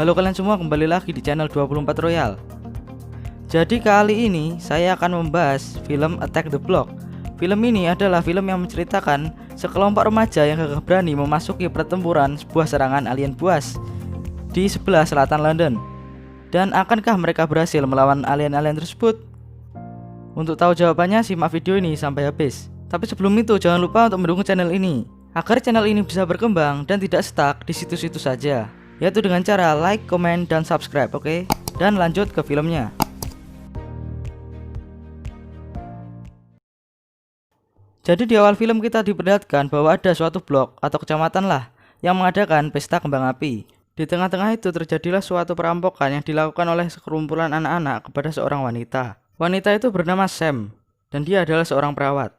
Halo kalian semua, kembali lagi di channel 24 Royal. Jadi kali ini saya akan membahas film Attack the Block. Film ini adalah film yang menceritakan sekelompok remaja yang gagah berani memasuki pertempuran sebuah serangan alien buas di sebelah selatan London. Dan akankah mereka berhasil melawan alien-alien tersebut? Untuk tahu jawabannya, simak video ini sampai habis. Tapi sebelum itu jangan lupa untuk mendukung channel ini agar channel ini bisa berkembang dan tidak stuck di situ-situ saja, yaitu dengan cara like, comment, dan subscribe, oke? Dan lanjut ke filmnya. Jadi di awal film kita diperlihatkan bahwa ada suatu blok atau kecamatan lah yang mengadakan pesta kembang api. Di tengah-tengah itu terjadilah suatu perampokan yang dilakukan oleh sekerumpulan anak-anak kepada seorang wanita. Wanita itu bernama Sam dan dia adalah seorang perawat.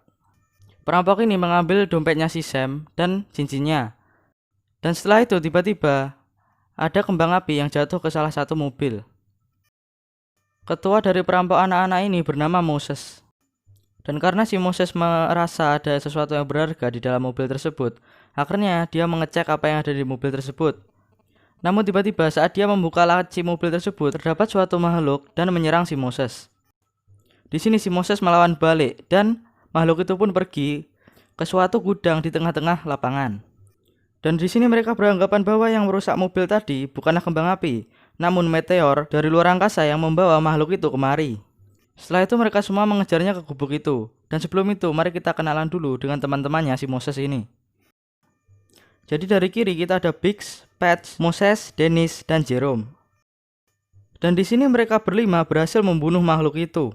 Perampok ini mengambil dompetnya si Sam dan cincinnya. Dan setelah itu tiba-tiba ada kembang api yang jatuh ke salah satu mobil. Ketua dari perampok anak-anak ini bernama Moses. Dan karena si Moses merasa ada sesuatu yang berharga di dalam mobil tersebut, akhirnya dia mengecek apa yang ada di mobil tersebut. Namun tiba-tiba saat dia membuka laci mobil tersebut, terdapat suatu makhluk dan menyerang si Moses. Di sini si Moses melawan balik dan makhluk itu pun pergi ke suatu gudang di tengah-tengah lapangan. Dan di sini mereka beranggapan bahwa yang merusak mobil tadi bukanlah kembang api, namun meteor dari luar angkasa yang membawa makhluk itu kemari. Setelah itu mereka semua mengejarnya ke gubuk itu. Dan sebelum itu mari kita kenalan dulu dengan teman-temannya si Moses ini. Jadi dari kiri kita ada Biggs, Patch, Moses, Dennis, dan Jerome. Dan di sini mereka berlima berhasil membunuh makhluk itu.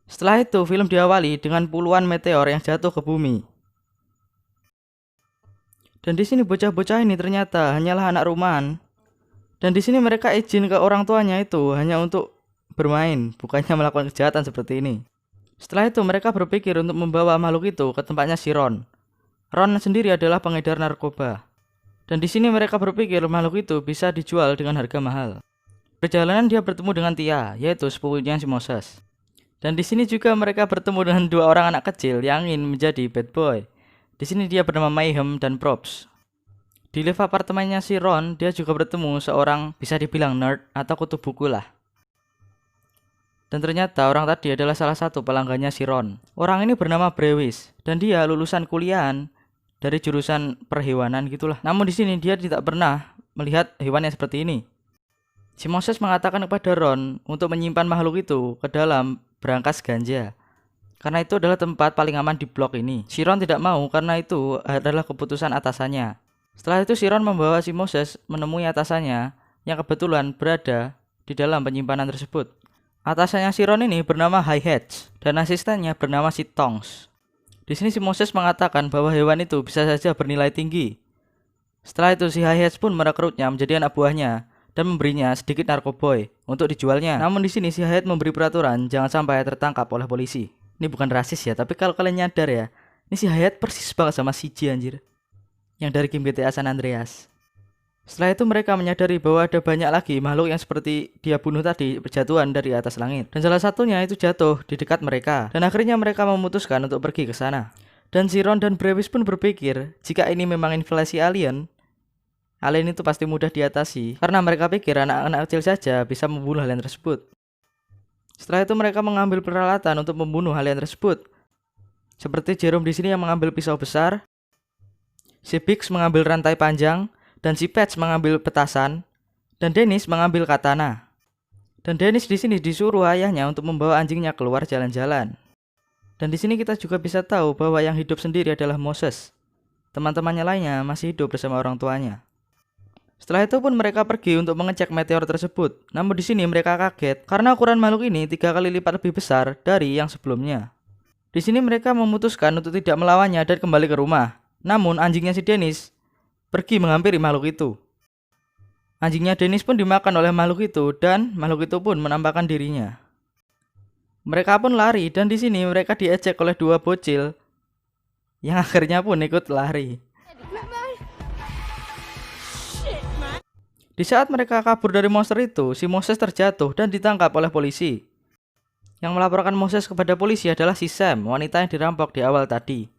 Setelah itu film diawali dengan puluhan meteor yang jatuh ke bumi. Dan di sini bocah-bocah ini ternyata hanyalah anak rumahan. Dan di sini mereka izin ke orang tuanya itu hanya untuk bermain, bukannya melakukan kejahatan seperti ini. Setelah itu mereka berpikir untuk membawa makhluk itu ke tempatnya si Ron. Ron sendiri adalah pengedar narkoba. Dan di sini mereka berpikir makhluk itu bisa dijual dengan harga mahal. Perjalanan dia bertemu dengan Tia, yaitu sepupunya si Moses. Dan di sini juga mereka bertemu dengan dua orang anak kecil yang ingin menjadi bad boy. Di sini dia bernama Mayhem dan Props. Di lift apartemennya si Ron, dia juga bertemu seorang bisa dibilang nerd atau kutu buku lah. Dan ternyata orang tadi adalah salah satu pelanggannya si Ron. Orang ini bernama Brewis dan dia lulusan kuliahan dari jurusan perhewanan gitulah. Namun di sini dia tidak pernah melihat hewan yang seperti ini. Si Moses mengatakan kepada Ron untuk menyimpan makhluk itu ke dalam berangkas ganja, karena itu adalah tempat paling aman di blok ini. Si Ron tidak mau karena itu adalah keputusan atasannya. Setelah itu si Ron membawa si Moses menemui atasannya yang kebetulan berada di dalam penyimpanan tersebut. Atasannya si Ron ini bernama Hi-Hatch dan asistennya bernama si Tongs. Di sini si Moses mengatakan bahwa hewan itu bisa saja bernilai tinggi. Setelah itu si Hi-Hatch pun merekrutnya menjadi anak buahnya dan memberinya sedikit narkoboy untuk dijualnya. Namun di sini si Hayat memberi peraturan jangan sampai tertangkap oleh polisi. Ini bukan rasis ya, tapi kalau kalian nyadar ya, ini si Hayat persis banget sama CJ anjir, yang dari game GTA San Andreas. Setelah itu mereka menyadari bahwa ada banyak lagi makhluk yang seperti dia bunuh tadi berjatuhan dari atas langit. Dan salah satunya itu jatuh di dekat mereka. Dan akhirnya mereka memutuskan untuk pergi ke sana. Dan si Ron dan Brewis pun berpikir jika ini memang invasi alien itu pasti mudah diatasi karena mereka pikir anak-anak kecil saja bisa membunuh alien tersebut. Setelah itu mereka mengambil peralatan untuk membunuh alien tersebut. Seperti Jerome di sini yang mengambil pisau besar, si Biggs mengambil rantai panjang, dan si Patch mengambil petasan, dan Dennis mengambil katana. Dan Dennis di sini disuruh ayahnya untuk membawa anjingnya keluar jalan-jalan. Dan di sini kita juga bisa tahu bahwa yang hidup sendiri adalah Moses. Teman-temannya lainnya masih hidup bersama orang tuanya. Setelah itu pun mereka pergi untuk mengecek meteor tersebut. Namun di sini mereka kaget karena ukuran makhluk ini 3 kali lipat lebih besar dari yang sebelumnya. Di sini mereka memutuskan untuk tidak melawannya dan kembali ke rumah. Namun anjingnya si Dennis pergi menghampiri makhluk itu. Anjingnya Dennis pun dimakan oleh makhluk itu dan makhluk itu pun menampakkan dirinya. Mereka pun lari dan di sini mereka diejek oleh dua bocil yang akhirnya pun ikut lari. Di saat mereka kabur dari monster itu, si Moses terjatuh dan ditangkap oleh polisi. Yang melaporkan Moses kepada polisi adalah si Sam, wanita yang dirampok di awal tadi.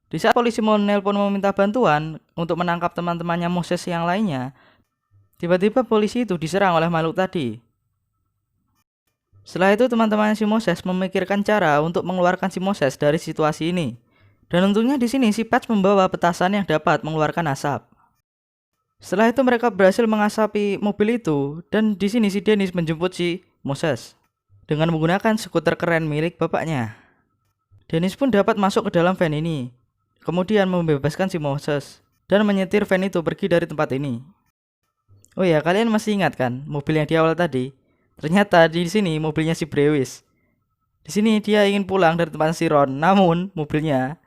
Di saat polisi menelpon meminta bantuan untuk menangkap teman-temannya Moses yang lainnya, Tiba-tiba polisi itu diserang oleh makhluk tadi. Setelah itu teman-teman si Moses memikirkan cara untuk mengeluarkan si Moses dari situasi ini. Dan untungnya di sini si Patch membawa petasan yang dapat mengeluarkan asap. Setelah itu mereka berhasil mengasapi mobil itu dan di sini si Dennis menjemput si Moses dengan menggunakan skuter keren milik bapaknya. Dennis pun dapat masuk ke dalam van ini, kemudian membebaskan si Moses dan menyetir van itu pergi dari tempat ini. Oh ya, kalian masih ingat kan mobil yang di awal tadi? Ternyata di sini mobilnya si Brewis. Di sini dia ingin pulang dari tempat si Ron, namun mobilnya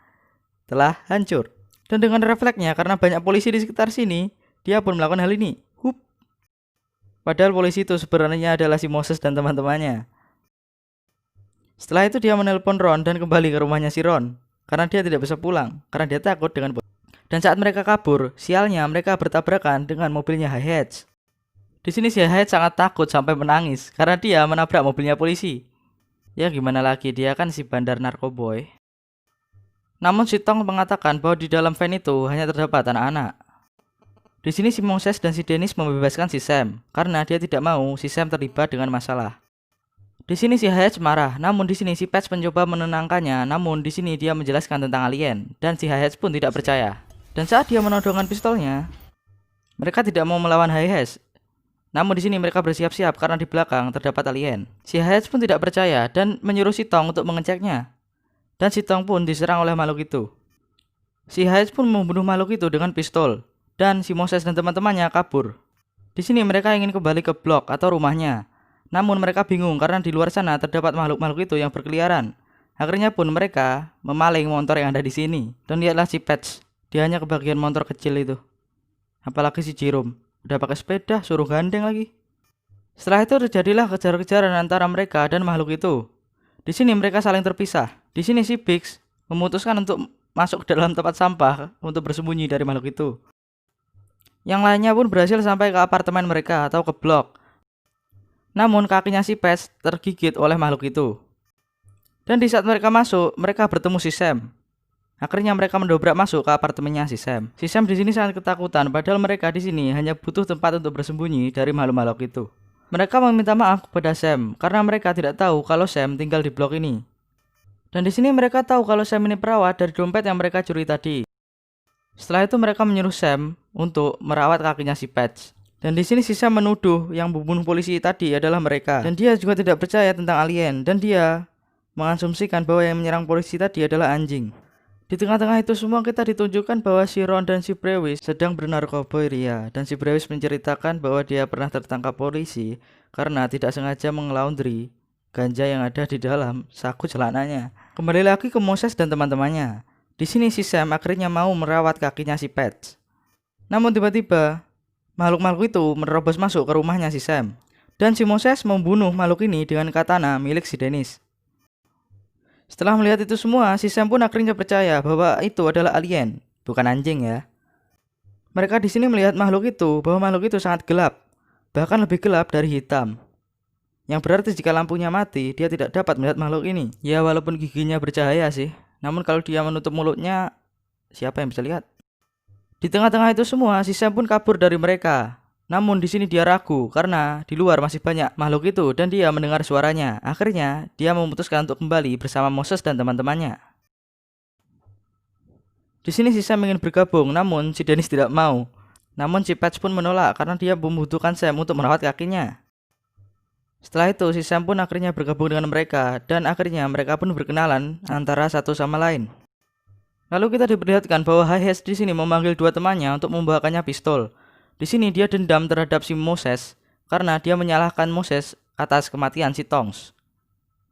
telah hancur. Dan dengan refleksnya karena banyak polisi di sekitar sini, dia pun melakukan hal ini. Hup. Padahal polisi itu sebenarnya adalah si Moses dan teman-temannya. Setelah itu dia menelpon Ron dan kembali ke rumahnya si Ron karena dia tidak bisa pulang karena dia takut dengan polisi. Dan saat mereka kabur, sialnya mereka bertabrakan dengan mobilnya Hi-Hatch. Di sini si Hi-Hatch sangat takut sampai menangis karena dia menabrak mobilnya polisi. Ya gimana lagi, dia kan si bandar narkoboy. Namun si Tong mengatakan bahwa di dalam van itu hanya terdapat anak-anak. Di sini si Moses dan si Dennis membebaskan si Sam karena dia tidak mau si Sam terlibat dengan masalah. Di sini si Hi-Hatch marah, namun di sini si Patch mencoba menenangkannya, namun di sini dia menjelaskan tentang alien dan si Hi-Hatch pun tidak percaya. Dan saat dia menodongkan pistolnya, mereka tidak mau melawan Hi-Hatch. Namun di sini mereka bersiap-siap karena di belakang terdapat alien. Si Hi-Hatch pun tidak percaya dan menyuruh si Tong untuk mengeceknya. Dan si Tong pun diserang oleh makhluk itu. Si Hi-Hatch pun membunuh makhluk itu dengan pistol dan si Moses dan teman-temannya kabur. Di sini mereka ingin kembali ke blok atau rumahnya. Namun mereka bingung karena di luar sana terdapat makhluk-makhluk itu yang berkeliaran. Akhirnya pun mereka memaling motor yang ada di sini. Dan lihatlah si Patch, dia hanya kebagian motor kecil itu. Apalagi si Jerome, udah pakai sepeda, suruh gandeng lagi. Setelah itu terjadilah kejar-kejaran antara mereka dan makhluk itu. Di sini mereka saling terpisah. Di sini si Biggs memutuskan untuk masuk ke dalam tempat sampah untuk bersembunyi dari makhluk itu. Yang lainnya pun berhasil sampai ke apartemen mereka atau ke blok. Namun kakinya si Patch tergigit oleh makhluk itu. Dan di saat mereka masuk, mereka bertemu si Sam. Akhirnya mereka mendobrak masuk ke apartemennya si Sam. Si Sam di sini sangat ketakutan, padahal mereka di sini hanya butuh tempat untuk bersembunyi dari makhluk-makhluk itu. Mereka meminta maaf kepada Sam karena mereka tidak tahu kalau Sam tinggal di blok ini. Dan di sini mereka tahu kalau Sam ini perawat dari dompet yang mereka curi tadi. Setelah itu mereka menyuruh Sam untuk merawat kakinya si Patch. Dan di sini si Sam menuduh yang membunuh polisi tadi adalah mereka. Dan dia juga tidak percaya tentang alien. Dan dia mengasumsikan bahwa yang menyerang polisi tadi adalah anjing. Di tengah-tengah itu semua kita ditunjukkan bahwa si Ron dan si Brewis sedang bernarkoba ria. Dan si Brewis menceritakan bahwa dia pernah tertangkap polisi karena tidak sengaja mengelaundri ganja yang ada di dalam saku celananya. Kembali lagi ke Moses dan teman-temannya. Di sini si Sam akhirnya mau merawat kakinya si Patch. Namun tiba-tiba makhluk-makhluk itu menerobos masuk ke rumahnya si Sam. Dan si Moses membunuh makhluk ini dengan katana milik si Dennis. Setelah melihat itu semua, si Sam pun akhirnya percaya bahwa itu adalah alien, bukan anjing ya. Mereka di sini melihat makhluk itu, bahwa makhluk itu sangat gelap, bahkan lebih gelap dari hitam. Yang berarti jika lampunya mati, dia tidak dapat melihat makhluk ini. Ya walaupun giginya bercahaya sih, namun kalau dia menutup mulutnya, siapa yang bisa lihat? Di tengah-tengah itu semua, si Sam pun kabur dari mereka. Namun di sini dia ragu karena di luar masih banyak makhluk itu dan dia mendengar suaranya. Akhirnya dia memutuskan untuk kembali bersama Moses dan teman-temannya. Di sini si Sam ingin bergabung, namun si Dennis tidak mau. Namun si Patch pun menolak karena dia membutuhkan Sam untuk merawat kakinya. Setelah itu si Sam pun akhirnya bergabung dengan mereka dan akhirnya mereka pun berkenalan antara satu sama lain. Lalu kita diperlihatkan bahwa Hi-Hatch di sini memanggil dua temannya untuk membawakannya pistol. Di sini dia dendam terhadap si Moses karena dia menyalahkan Moses atas kematian si Tongs.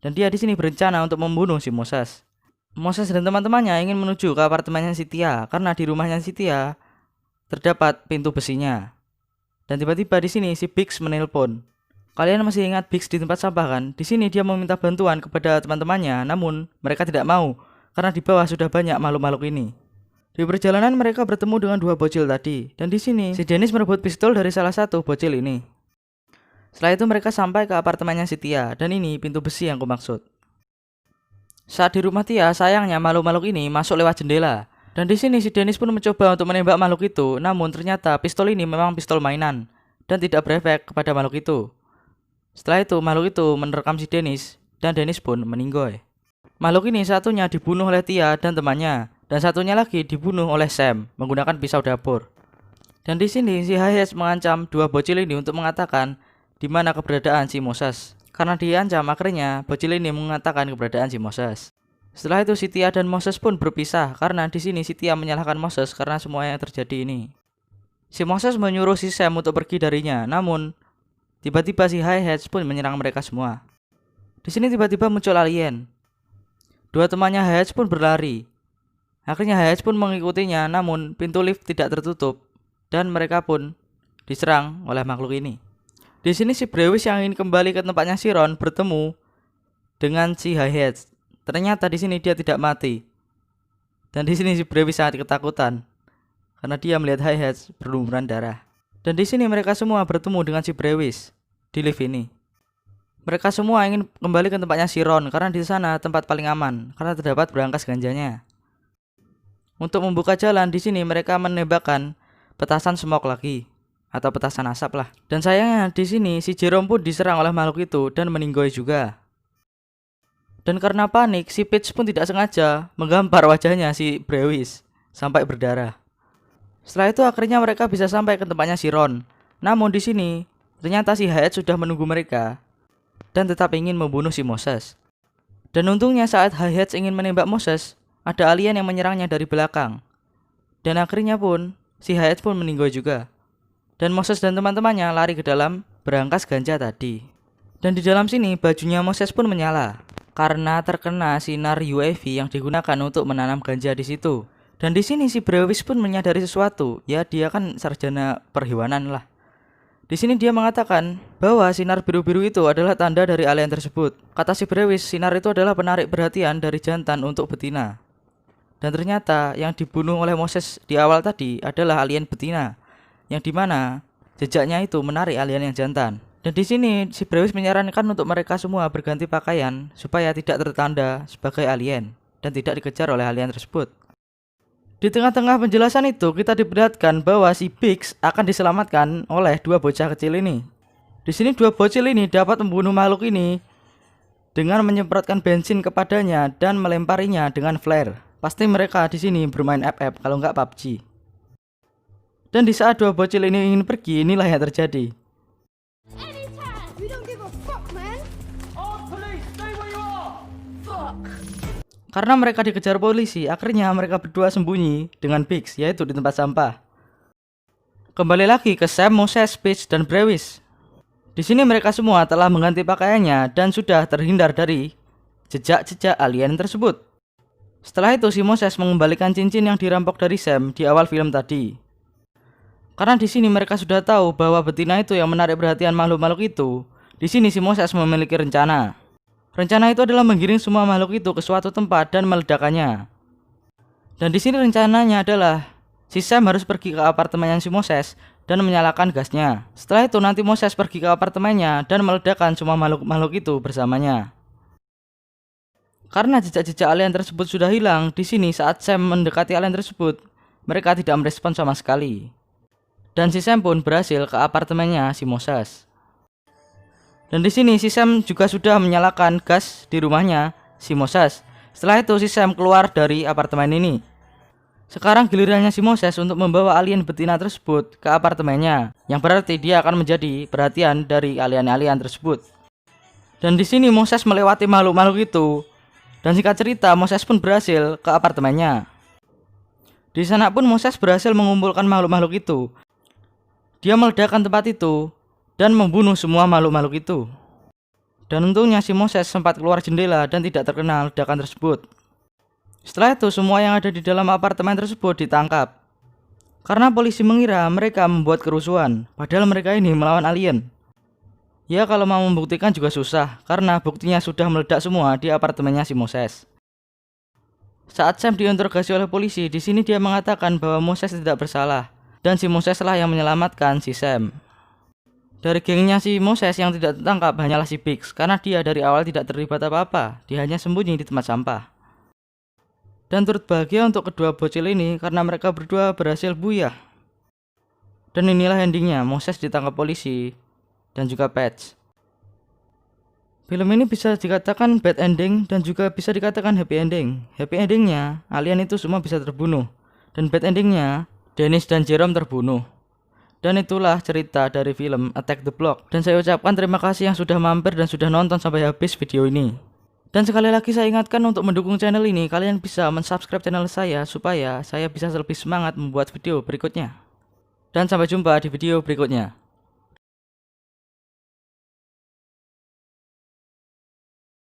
Dan dia di sini berencana untuk membunuh si Moses. Moses dan teman-temannya ingin menuju ke apartemennya si Tia karena di rumahnya si Tia terdapat pintu besinya. Dan tiba-tiba di sini si Biggs menelpon. Kalian masih ingat Biggs di tempat sampah kan? Di sini dia meminta bantuan kepada teman-temannya, namun mereka tidak mau. Karena di bawah sudah banyak makhluk-makhluk ini. Di perjalanan mereka bertemu dengan dua bocil tadi. Dan di sini si Dennis merebut pistol dari salah satu bocil ini. Setelah itu mereka sampai ke apartemennya si Tia. Dan ini pintu besi yang kumaksud. Saat di rumah Tia, sayangnya makhluk-makhluk ini masuk lewat jendela. Dan di sini si Dennis pun mencoba untuk menembak makhluk itu. Namun ternyata pistol ini memang pistol mainan. dan tidak berefek kepada makhluk itu. Setelah itu makhluk itu menerkam si Dennis dan Dennis pun meninggoy. Makhluk ini satunya dibunuh oleh Tia dan temannya, dan satunya lagi dibunuh oleh Sam menggunakan pisau dapur. Dan di sini si Hayes mengancam dua bocil ini untuk mengatakan di mana keberadaan si Moses. Karena diancam, akhirnya bocil ini mengatakan keberadaan si Moses. Setelah itu si Tia dan Moses pun berpisah karena di sini si Tia menyalahkan Moses karena semua yang terjadi ini. Si Moses menyuruh si Sam untuk pergi darinya, namun tiba-tiba si Hayes pun menyerang mereka semua. Di sini tiba-tiba muncul alien. Dua temannya Hayes pun berlari. Akhirnya Hayes pun mengikutinya, namun pintu lift tidak tertutup dan mereka pun diserang oleh makhluk ini. Di sini si Brewis yang ingin kembali ke tempatnya si Ron bertemu dengan si Hayes. Ternyata di sini dia tidak mati. Dan di sini si Brewis sangat ketakutan karena dia melihat Hayes berlumuran darah. Dan di sini mereka semua bertemu dengan si Brewis di lift ini. Mereka semua ingin kembali ke tempatnya si Ron karena di sana tempat paling aman karena terdapat berangkas ganjanya. Untuk membuka jalan di sini mereka menembakkan petasan smoke lagi atau petasan asap lah. Dan sayangnya di sini si Jerome pun diserang oleh makhluk itu dan meninggoy juga. Dan karena panik si Peach pun tidak sengaja menggampar wajahnya si Brewis sampai berdarah. Setelah itu akhirnya mereka bisa sampai ke tempatnya si Ron. Namun di sini ternyata si Hayat sudah menunggu mereka dan tetap ingin membunuh si Moses. Dan untungnya saat Hayat ingin menembak Moses, ada alien yang menyerangnya dari belakang. Dan akhirnya pun si Hayat pun meninggal juga. Dan Moses dan teman-temannya lari ke dalam berangkas ganja tadi. Dan di dalam sini bajunya Moses pun menyala karena terkena sinar UAV yang digunakan untuk menanam ganja di situ. Dan di sini si Brewis pun menyadari sesuatu. Ya dia kan sarjana perhewanan lah. Di sini dia mengatakan bahwa sinar biru-biru itu adalah tanda dari alien tersebut. Kata si Brewis, sinar itu adalah penarik perhatian dari jantan untuk betina. Dan ternyata yang dibunuh oleh Moses di awal tadi adalah alien betina, yang dimana jejaknya itu menarik alien yang jantan. Dan di sini si Brewis menyarankan untuk mereka semua berganti pakaian supaya tidak tertanda sebagai alien dan tidak dikejar oleh alien tersebut. Di tengah-tengah penjelasan itu kita diperlihatkan bahwa si Biggs akan diselamatkan oleh dua bocah kecil ini. Di sini dua bocil ini dapat membunuh makhluk ini dengan menyemprotkan bensin kepadanya dan melemparinya dengan flare. Pasti mereka di sini bermain FF kalau nggak PUBG. Dan di saat dua bocil ini ingin pergi, inilah yang terjadi. Karena mereka dikejar polisi, akhirnya mereka berdua sembunyi dengan Biggs, yaitu di tempat sampah. Kembali lagi ke Sam, Moses, Peach, dan Brewis. Di sini mereka semua telah mengganti pakaiannya dan sudah terhindar dari jejak-jejak alien tersebut. Setelah itu si Moses mengembalikan cincin yang dirampok dari Sam di awal film tadi. Karena di sini mereka sudah tahu bahwa betina itu yang menarik perhatian makhluk-makhluk itu. Di sini si Moses memiliki rencana. Rencana itu adalah menggiring semua makhluk itu ke suatu tempat dan meledakannya. Dan di sini rencananya adalah si Sam harus pergi ke apartemennya si Moses dan menyalakan gasnya. Setelah itu nanti Moses pergi ke apartemennya dan meledakkan semua makhluk-makhluk itu bersamanya. Karena jejak-jejak alien tersebut sudah hilang, di sini saat Sam mendekati alien tersebut, mereka tidak merespon sama sekali. Dan si Sam pun berhasil ke apartemennya si Moses. Dan di sini si Sam juga sudah menyalakan gas di rumahnya si Moses. Setelah itu si Sam keluar dari apartemen ini. Sekarang gilirannya si Moses untuk membawa alien betina tersebut ke apartemennya, yang berarti dia akan menjadi perhatian dari alien-alien tersebut. Dan di sini Moses melewati makhluk-makhluk itu. Dan singkat cerita Moses pun berhasil ke apartemennya. Di sana pun Moses berhasil mengumpulkan makhluk-makhluk itu. Dia meledakkan tempat itu dan membunuh semua makhluk-makhluk itu. Dan untungnya si Moses sempat keluar jendela dan tidak terkena ledakan tersebut. Setelah itu semua yang ada di dalam apartemen tersebut ditangkap. Karena polisi mengira mereka membuat kerusuhan, padahal mereka ini melawan alien. Ya kalau mau membuktikan juga susah, karena buktinya sudah meledak semua di apartemennya si Moses. Saat Sam diinterogasi oleh polisi, di sini dia mengatakan bahwa Moses tidak bersalah dan si Moses lah yang menyelamatkan si Sam. Dari gengnya si Moses yang tidak tertangkap hanyalah si Biggs, karena dia dari awal tidak terlibat apa-apa, dia hanya sembunyi di tempat sampah. Dan turut bahagia untuk kedua bocil ini karena mereka berdua berhasil buyah. Dan inilah endingnya, Moses ditangkap polisi dan juga Patch. Film ini bisa dikatakan bad ending dan juga bisa dikatakan happy ending. Happy endingnya, alien itu semua bisa terbunuh. Dan bad endingnya, Dennis dan Jerome terbunuh. Dan itulah cerita dari film Attack the Block. Dan saya ucapkan terima kasih yang sudah mampir dan sudah nonton sampai habis video ini. Dan sekali lagi saya ingatkan untuk mendukung channel ini, kalian bisa mensubscribe channel saya supaya saya bisa lebih semangat membuat video berikutnya. Dan sampai jumpa di video berikutnya.